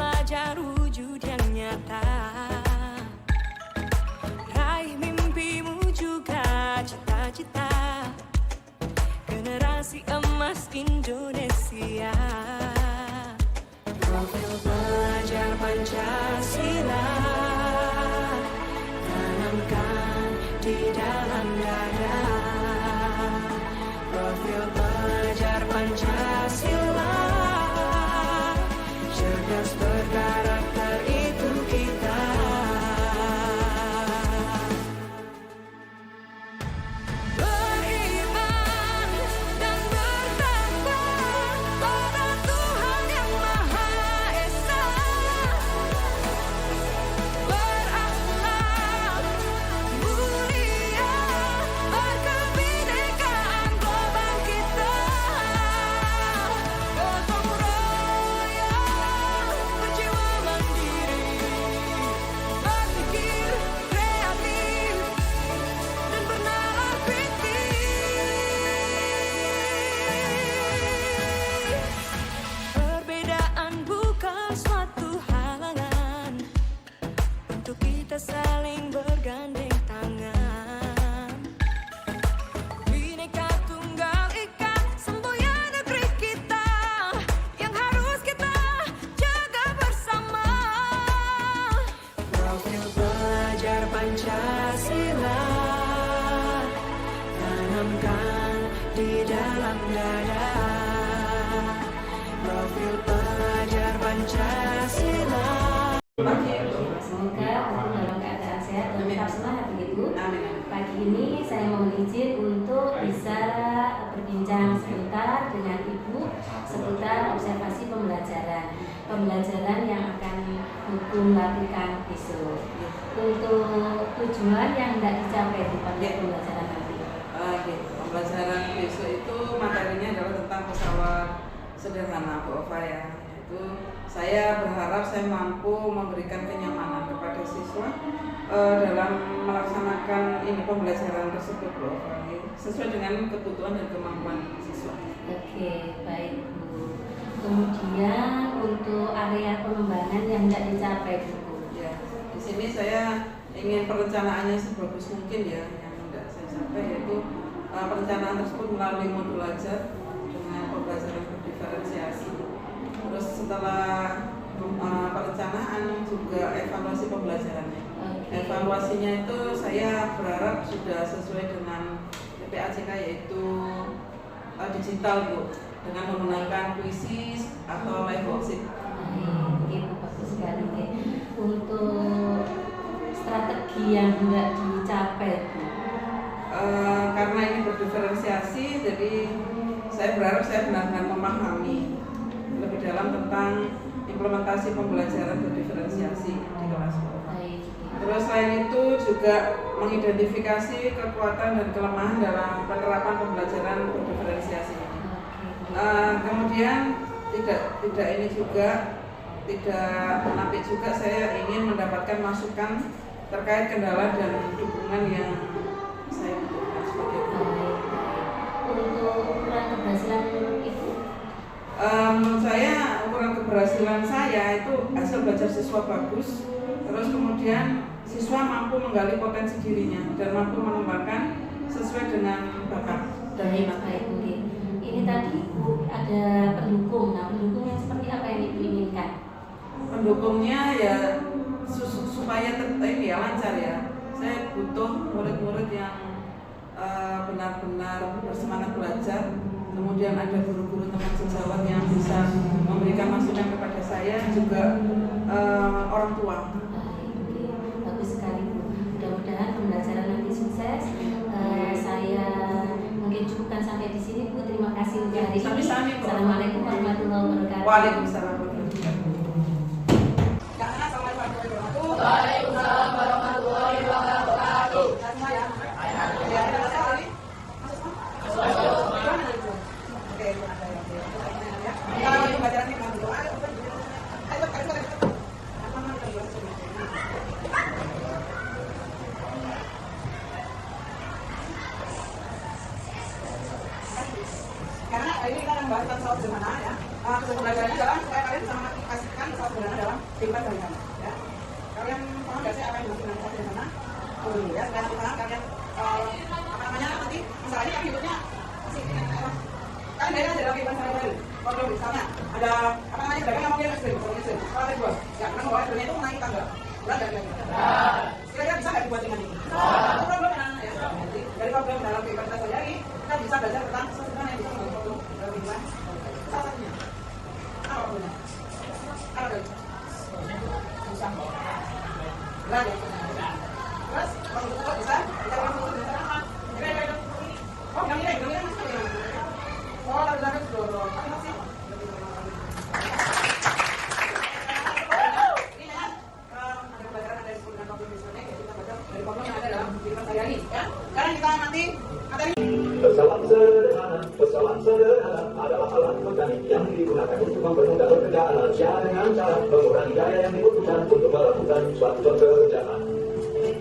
pelajar wujud yang nyata. Raih mimpimu juga cita-cita, generasi emas Indonesia. Profil pelajar Pancasila tanamkan di dalam dada. Profil pelajar Pancasila, cerdas berkarakter itu kita. Beriman dan bertakwa pada Tuhan yang Maha Esa. Berakhlak mulia, berkebinekaan global kita. Gotong royong, berjiwa mandiri, berpikir kreatif dan bernalar kritis. Perbedaan bukan suatu halangan untuk kita saling bergandeng tangan. Bhinneka Tunggal Ika, semboyan negeri kita yang harus kita jaga bersama. Profil pelajar Pancasila tanamkan di dalam dada. Profil pelajar Pancasila. Semoga untuk dalam keadaan sehat dan tetap semangat begitu. Pagi ini saya mohon izin untuk bisa berbincang sebentar dengan Ibu seputar observasi pembelajaran yang akan Ibu lakukan besok. Untuk tujuan yang hendak dicapai di pembelajaran nanti. Pembelajaran besok itu materinya adalah tentang pesawat sederhana Bu Ova ya. Itu saya berharap saya mampu memberikan kenyamanan kepada siswa dalam melaksanakan ini pembelajaran tersebut Bu Ova, sesuai dengan kebutuhan dan kemampuan siswa. Oke, baik Bu. Kemudian untuk area pengembangan yang hendak dicapai Bu. Ya, di sini saya ingin perencanaannya sebagus mungkin ya, yang hendak saya capai yaitu perencanaan tersebut melalui modul ajar dengan pembelajaran berdiferensiasi. Terus setelah perencanaan juga evaluasi pembelajarannya. Okay. Evaluasinya itu saya berharap sudah sesuai dengan PPACK, yaitu digital Bu, dengan menggunakan kuisis atau live worksheet. Itu bagus sekali. Untuk strategi yang hendak dicapai Bu. Karena ini berdiferensiasi, jadi saya berharap saya benar-benar memahami lebih dalam tentang implementasi pembelajaran berdiferensiasi di kelas. Terus selain itu juga mengidentifikasi kekuatan dan kelemahan dalam penerapan pembelajaran berdiferensiasi ini. Kemudian tidak ini juga tidak menampik juga, saya ingin mendapatkan masukan terkait kendala dan dukungan yang saya butuhkan sebagai guru. Untuk ukuran keberhasilan itu? Menurut saya ukuran keberhasilan saya itu hasil belajar siswa bagus, terus kemudian siswa mampu menggali potensi dirinya dan mampu mengembangkan sesuai dengan bakat dan minat. Ini tadi Ibu ada pendukung. Nah, pendukungnya seperti apa yang Ibu inginkan? Pendukungnya ya supaya ini ya lancar ya. Saya butuh murid-murid yang benar-benar bersemangat belajar. Kemudian ada guru-guru teman sejawat yang bisa memberikan masukan kepada saya, juga orang tua. Bagus sekali Bu. Mudah-mudahan pembelajaran nanti sukses. Saya mungkin cukupkan sampai di sini Bu. Terima kasih untuk hari ini. Assalamualaikum warahmatullahi wabarakatuh. Waalaikumsalam warahmatullahi wabarakatuh. Waalaikumsalam warahmatullahi wabarakatuh. Karena ini kita akan membahas tentang pesawat sederhana ya. Pembelajarannya adalah supaya kalian bisa mengaplikasikan pesawat sederhana dalam kehidupan sehari-hari. Ya. Kalian paham nggak sih apa yang dimaksud dengan sederhana? Ya, sekarang kalian apa namanya nanti misalnya kan hidupnya masih kalian bayangkan aja dalam kehidupan sehari-hari. Kalau misalnya ada apa namanya pedagang yang mau kirim ekstrim, kalau ada dua, ya karena mau ekstrimnya itu naik tangga, berat nggak kira-kira? Kira-kira bisa nggak dibuat dengan ini? Itu problem anak-anak ya. Jadi dari problem dalam kehidupan kita sehari-hari kita bisa belajar tentang sesuatu yang bisa membantu problem dalam kehidupan. Salah satunya apa problemnya? Apa lagi? Susah. Berat ya. Terus kalau kita bisa kita langsung bisa apa? Kira-kira. Oh, nggak mirip maksudnya. Oh, lalu jangan dorong. Apa sih? Ini ya, ada pelajaran ada disebut dengan problem misalnya kita baca dari problem yang ada dalam kehidupan sehari-hari. Ya. Sekarang kita nanti materi. Pesawat sederhana adalah alat mekanik yang digunakan untuk mempermudah pekerjaan manusia dengan cara mengurangi daya yang dibutuhkan untuk melakukan suatu pekerjaan.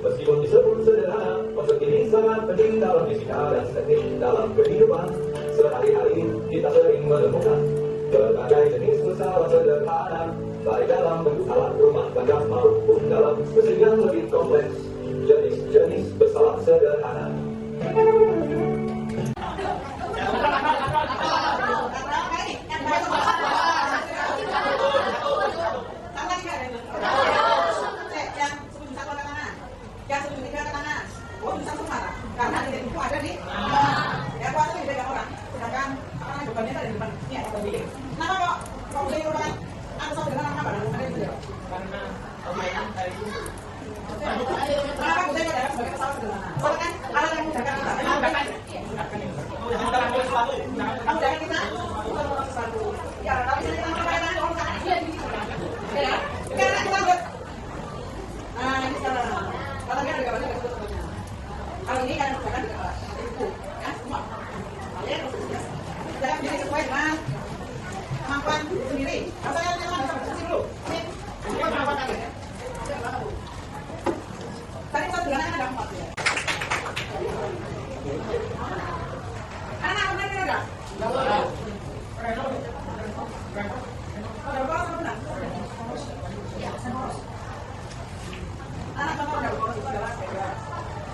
Meskipun disebut sederhana, konsep ini sangat penting dalam fisika dan teknik dalam kehidupan. Sehari-hari kita sering menemukan berbagai jenis pesawat sederhana, baik dalam bentuk alat rumah tangga maupun dalam mesin yang lebih kompleks. Jenis-jenis pesawat sederhana. Yang 1/3 ke kanan, bisa semua karena di itu ada di ya kuasa di beda orang, sedangkan apa namanya bebannya ada di depan ini ada beban. Kenapa kok bisa merupakan ada satu dengan apa ada itu ya? Karena permainan dari itu. Kenapa bisa ada sebagai pesawat sederhana? Soalnya kan alat yang memudahkan kita, memudahkan kita untuk sesuatu. Ya, tapi saya kita mengatakan orang kan ya, karena kita buat. Nah, ini sekarang. Kalau dia ada gambarnya nggak sebetulnya. Kalau ini kan bukan di gambar, itu ya semua. Kalian harus jelas. Jangan jadi sesuai dengan kemampuan sendiri. Kalau saya nanti bisa bersih dulu. Ini kemampuan kalian ya. Tadi pesawat sederhana kan ada 4 ya. Anak apa benar enggak? Enggak boleh. Ada apa benar? Ya, sama. Anak contoh dari poros itu adalah sepeda,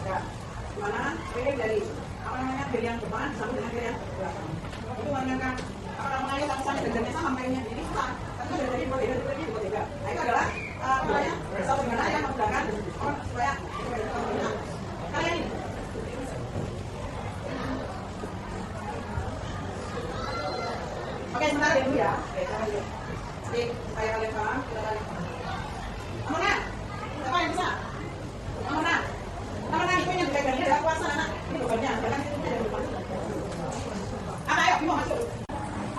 ya, dimana sepeda dari apa namanya dari yang depan sampai dengan dari yang belakang. Itu menanyakan apa namanya sama-sama derajatnya sama kayaknya ini susah, tapi dari berbeda. Nah itu adalah apa namanya pesawat sederhana yang memudahkan orang supaya kalian ini. Oke sebentar dulu ya. Oke, jadi supaya kalian paham, kita kalian paham. Amanah. Apa yang bisa? Mana itu yang dipegangnya adalah kuasa anak. Ini bebannya, jangan itu ada beban. Apa ayo, mau masuk?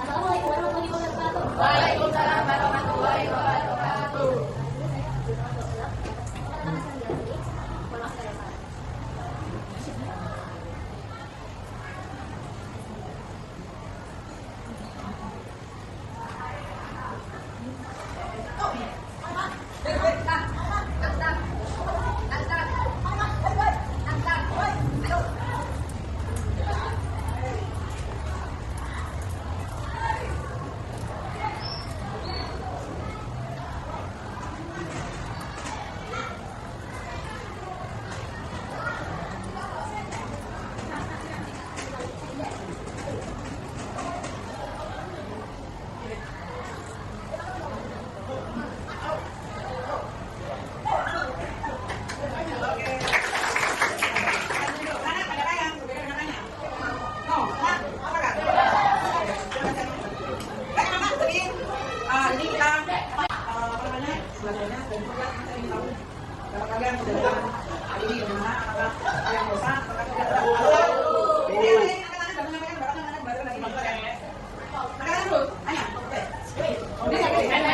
Assalamualaikum warahmatullahi wabarakatuh. Waalaikumsalam warahmatullahi wabarakatuh. Kalau kalian sudah hari ini gimana? Apakah kalian bosan? Apakah tidak tahu? Ini akan menyampaikan bahkan baru lagi masalah ya. Akan dulu, tanya. Oke. Oke, tanya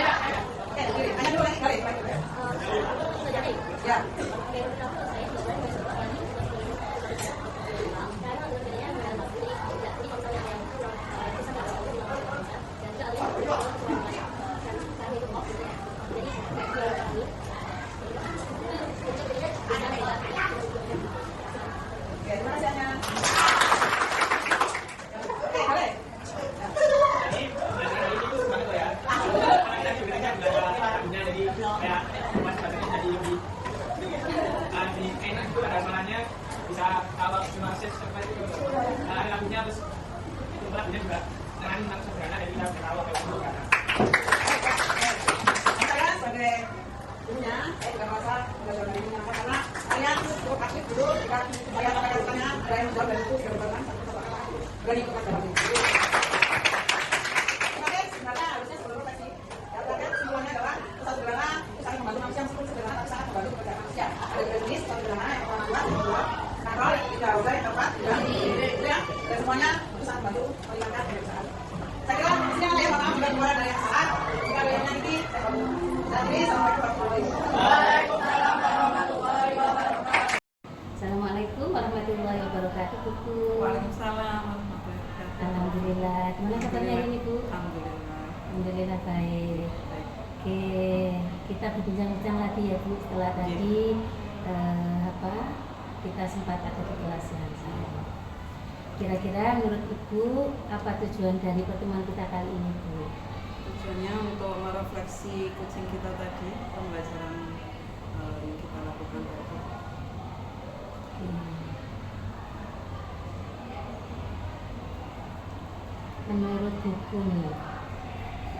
dulu lagi balik. Ya. Jadi kayak masih belajarnya jadi lebih enak gitu, ada suaranya, bisa kalau cuma set sampai itu ada lagunya, terus itu lagunya juga dengan lagu sederhana, jadi kita bisa tahu kayak gitu kan. Saya sebagai ibunya, saya juga merasa belajar dari ibunya karena saya cukup aktif dulu ketika saya tanya ada yang menjawab dan itu sudah berbarengan satu sama lain berani ikut dalam itu. Sebenarnya harusnya sebelum refleksi, ya kan semuanya adalah usaha sederhana, usaha membantu manusia meskipun sederhana tapi sangat membantu pekerjaan manusia. Ada juga jenis usaha sederhana yang orang buat, kontrol, yang tidak usah, yang tepat, dan itu ya, dan semuanya usaha membantu meningkatkan pekerjaan. Saya kira di sini ada yang maaf juga keluar dari yang salah. Jika ada yang menyakiti, saya mohon. Dan ini Assalamualaikum warahmatullahi wabarakatuh, Buku. Waalaikumsalam warahmatullahi wabarakatuh. Alhamdulillah. Gimana kabarnya hari ini, Bu? Alhamdulillah. Alhamdulillah baik. Oke, kita berbincang-bincang lagi ya, Bu. Setelah tadi kita sempat ada di kelas yang sama. Kira-kira menurut Ibu apa tujuan dari pertemuan kita kali ini, Bu? Tujuannya untuk merefleksi kucing kita tadi, pembelajaran yang kita lakukan tadi. Menurut buku nih,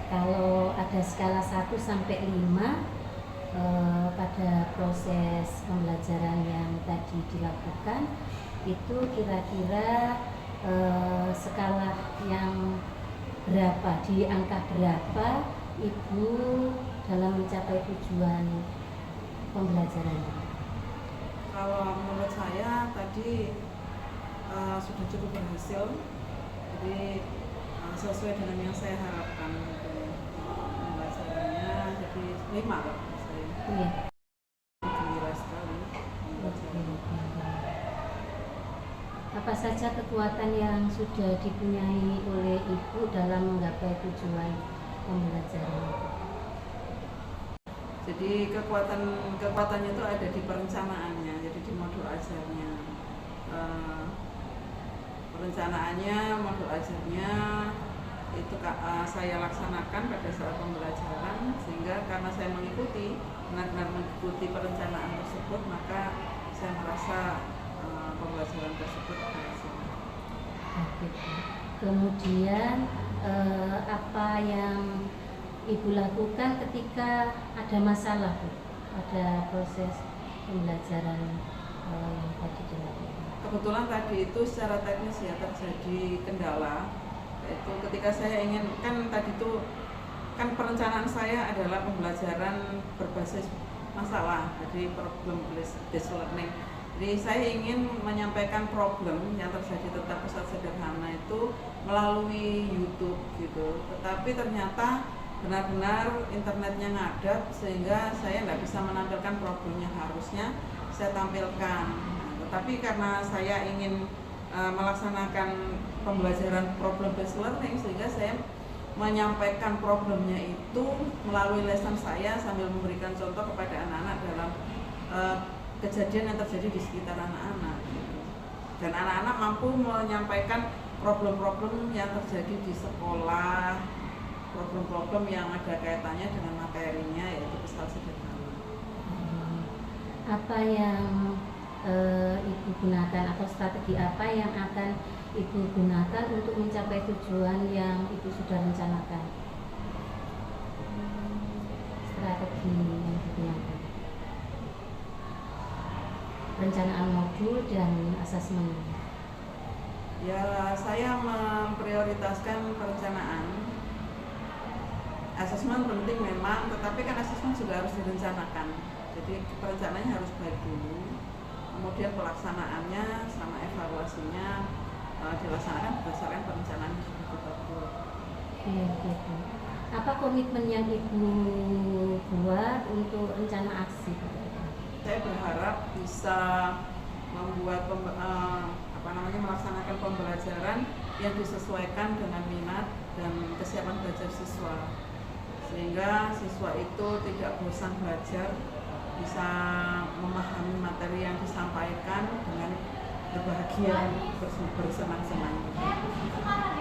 kalau ada skala 1 sampai 5 pada proses pembelajaran yang tadi dilakukan, itu kira-kira skala yang berapa, di angka berapa Ibu dalam mencapai tujuan pembelajarannya? Kalau menurut saya tadi sudah cukup berhasil, jadi sesuai dengan yang saya harapkan pembelajarannya, jadi 5 lah saya. Iya. Gembira sekali. Apa saja kekuatan yang sudah dipunyai oleh Ibu dalam menggapai tujuan pembelajaran? Jadi kekuatannya itu ada di perencanaannya, jadi di modul ajarnya. Perencanaannya, modul ajarnya itu saya laksanakan pada saat pembelajaran, sehingga karena saya benar-benar mengikuti perencanaan tersebut, maka saya merasa pembelajaran tersebut berhasil. Kemudian apa yang Ibu lakukan ketika ada masalah, Bu, pada proses pembelajaran yang tadi dilakukan? Kebetulan tadi itu secara teknis ya terjadi kendala, yaitu ketika saya ingin, tadi itu perencanaan saya adalah pembelajaran berbasis masalah, jadi problem based learning. Jadi saya ingin menyampaikan problem yang terjadi tentang pusat sederhana itu melalui YouTube gitu, tetapi ternyata benar-benar internetnya ngadap sehingga saya tidak bisa menampilkan problem yang harusnya saya tampilkan. Tetapi karena saya ingin melaksanakan pembelajaran problem based learning, sehingga saya menyampaikan problemnya itu melalui lesson saya sambil memberikan contoh kepada anak-anak dalam kejadian yang terjadi di sekitar anak-anak. Dan anak-anak mampu menyampaikan problem-problem yang terjadi di sekolah, problem-problem yang ada kaitannya dengan materinya, yaitu pusat sederhana. Apa yang Ibu gunakan atau strategi apa yang akan Ibu gunakan untuk mencapai tujuan yang Ibu sudah rencanakan? Strategi yang digunakan, perencanaan modul dan asesmen. Ya, saya memprioritaskan perencanaan. Asesmen penting memang, tetapi kan asesmen juga harus direncanakan. Jadi perencanaannya harus baik dulu, kemudian pelaksanaannya sama evaluasinya dilaksanakan berdasarkan perencanaan yang sudah kita buat. Gitu. Apa komitmen yang Ibu buat untuk rencana aksi? Saya berharap bisa membuat melaksanakan pembelajaran yang disesuaikan dengan minat dan kesiapan belajar siswa, sehingga siswa itu tidak bosan belajar, bisa memahami materi yang disampaikan dengan berbahagia, bersenang-senang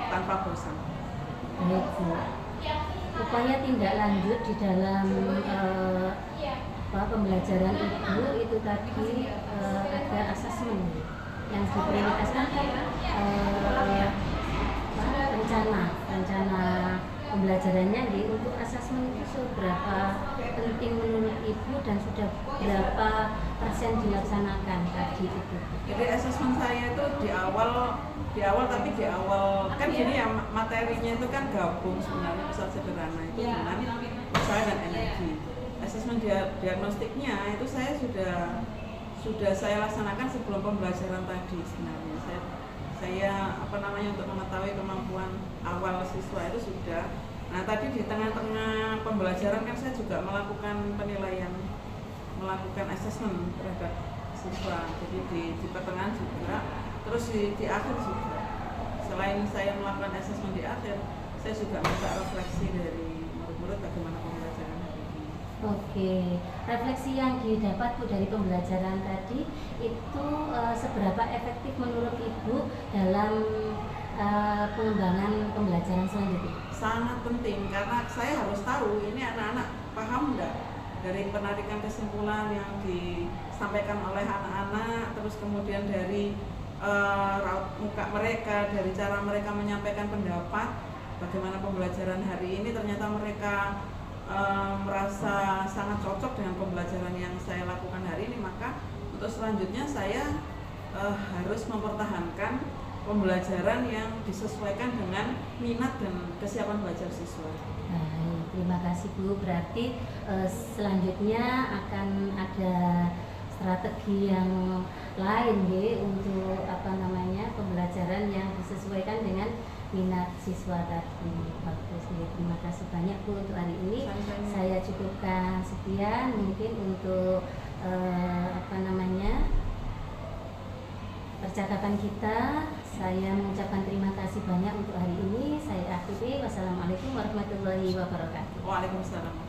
tanpa bosan. Baik, Bu. upaya tindak lanjut di dalam pembelajaran itu tadi ada asesmen yang diprioritaskan rencana pembelajarannya untuk asesmen itu seberapa penting menurut Ibu dan sudah berapa persen dilaksanakan tadi itu. Jadi asesmen saya itu di awal kan gini ya, materinya itu kan gabung sebenarnya, pusat sederhana itu dengan usaha dan energi. Asesmen diagnostiknya itu saya sudah saya laksanakan sebelum pembelajaran tadi sebenarnya. Saya untuk mengetahui kemampuan awal siswa itu sudah. Nah tadi di tengah-tengah pembelajaran kan saya juga melakukan penilaian, melakukan asesmen terhadap siswa. Jadi di pertengahan juga, terus di akhir juga. Selain saya melakukan asesmen di akhir, saya juga minta refleksi dari murid-murid bagaimana pembelajaran hari ini. Oke, refleksi yang didapat Bu dari pembelajaran tadi itu seberapa efektif menurut Ibu dalam pengembangan pembelajaran selanjutnya? Sangat penting karena saya harus tahu ini anak-anak paham enggak dari penarikan kesimpulan yang disampaikan oleh anak-anak, terus kemudian dari raut muka mereka, dari cara mereka menyampaikan pendapat, bagaimana pembelajaran hari ini ternyata mereka merasa sangat cocok dengan pembelajaran yang saya lakukan hari ini, maka untuk selanjutnya saya harus mempertahankan pembelajaran yang disesuaikan dengan minat dan kesiapan belajar siswa. Baik, terima kasih Bu. Berarti selanjutnya akan ada strategi yang lain untuk pembelajaran yang disesuaikan dengan minat siswa tadi. Bagus, terima kasih banyak Bu untuk hari ini. Saya cukupkan sekian mungkin untuk percakapan kita. Saya mengucapkan terima kasih banyak untuk hari ini. Saya akhiri. Wassalamualaikum warahmatullahi wabarakatuh. Waalaikumsalam.